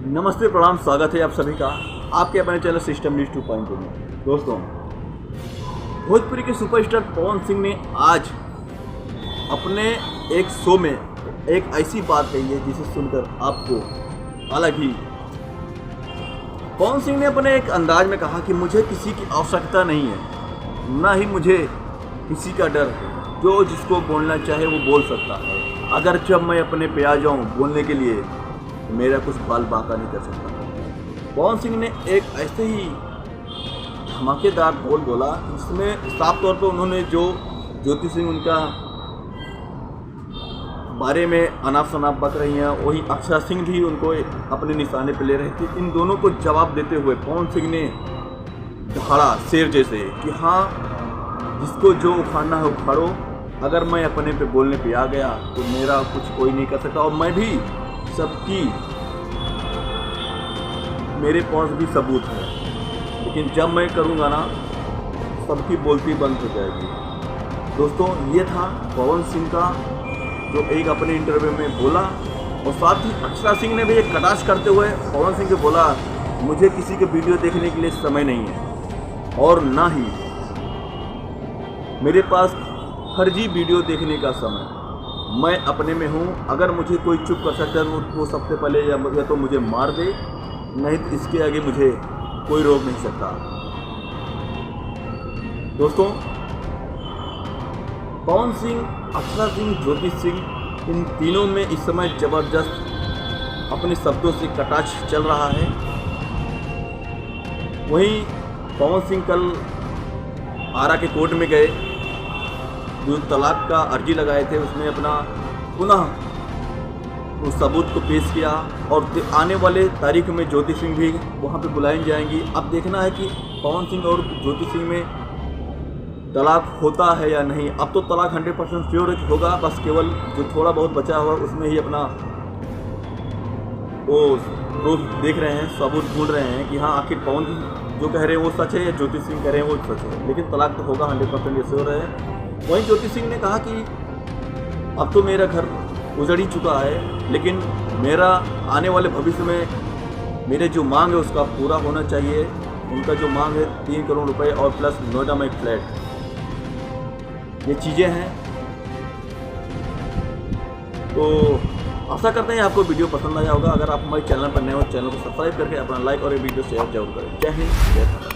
नमस्ते, प्रणाम, स्वागत है आप सभी का आपके अपने चैनल सिस्टम न्यूज़ 2.0 में। दोस्तों, भोजपुरी के सुपरस्टार पवन सिंह ने आज अपने एक शो में एक ऐसी बात कही है जिसे सुनकर आपको अलग ही। पवन सिंह ने अपने एक अंदाज में कहा कि मुझे किसी की आवश्यकता नहीं है, ना ही मुझे किसी का डर है। जो जिसको बोलना चाहे वो बोल सकता है। अगर जब मैं अपने पे आ जाऊँ बोलने के लिए, मेरा कुछ बाल बांका नहीं कर सकता। पवन सिंह ने एक ऐसे ही धमाकेदार बोल बोला जिसमें साफ तौर पर उन्होंने जो ज्योति सिंह उनका बारे में अनाप शनाप बक रही हैं, वही अक्षरा सिंह भी उनको अपने निशाने पर ले रही थी। इन दोनों को जवाब देते हुए पवन सिंह ने दहाड़ा शेर जैसे कि हाँ, जिसको जो उखाड़ना है उखाड़ो। अगर मैं अपने पे बोलने पे आ गया तो मेरा कुछ कोई नहीं कर सकता, और मैं भी सबकी, मेरे पास भी सबूत है। लेकिन जब मैं करूँगा ना, सबकी बोलती बंद हो जाएगी। दोस्तों, ये था पवन सिंह का जो एक अपने इंटरव्यू में बोला, और साथ ही अक्षरा सिंह ने भी एक कटाक्ष करते हुए पवन सिंह को बोला, मुझे किसी के वीडियो देखने के लिए समय नहीं है और ना ही मेरे पास फर्जी वीडियो देखने का समय। मैं अपने में हूँ। अगर मुझे कोई चुप कर सकता है तो वो सबसे पहले या तो मुझे मार दे, नहीं तो इसके आगे मुझे कोई रोक नहीं सकता। दोस्तों, पवन सिंह, अक्षरा सिंह, ज्योति सिंह, इन तीनों में इस समय जबरदस्त अपने शब्दों से कटाक्ष चल रहा है। वहीं पवन सिंह कल आरा के कोर्ट में गए, जो तलाक का अर्जी लगाए थे उसमें अपना पुनः उस सबूत को पेश किया, और आने वाले तारीख में ज्योति सिंह भी वहाँ पे बुलाई जाएंगी। अब देखना है कि पवन सिंह और ज्योति सिंह में तलाक होता है या नहीं। अब तो तलाक 100% श्योर होगा, बस केवल जो थोड़ा बहुत बचा हुआ उसमें ही अपना वो प्रूफ देख रहे हैं, सबूत ढूंढ रहे हैं कि हाँ, आखिर पवन जो कह रहे हैं वो सच है या ज्योति सिंह कह रहे हैं वो सच है। लेकिन तलाक तो होगा 100% ये श्योर है। वहीं ज्योति सिंह ने कहा कि अब तो मेरा घर उजड़ ही चुका है, लेकिन मेरा आने वाले भविष्य में मेरे जो मांग है उसका पूरा होना चाहिए। उनका जो मांग है 3 करोड़ रुपए और प्लस नोएडा में एक फ्लैट, ये चीज़ें हैं। तो आशा करते हैं आपको वीडियो पसंद आया होगा। अगर आप हमारे चैनल पर नए हो, चैनल को सब्सक्राइब करके अपना लाइक और वीडियो शेयर जरूर करें। जय हिंद, जय भारत।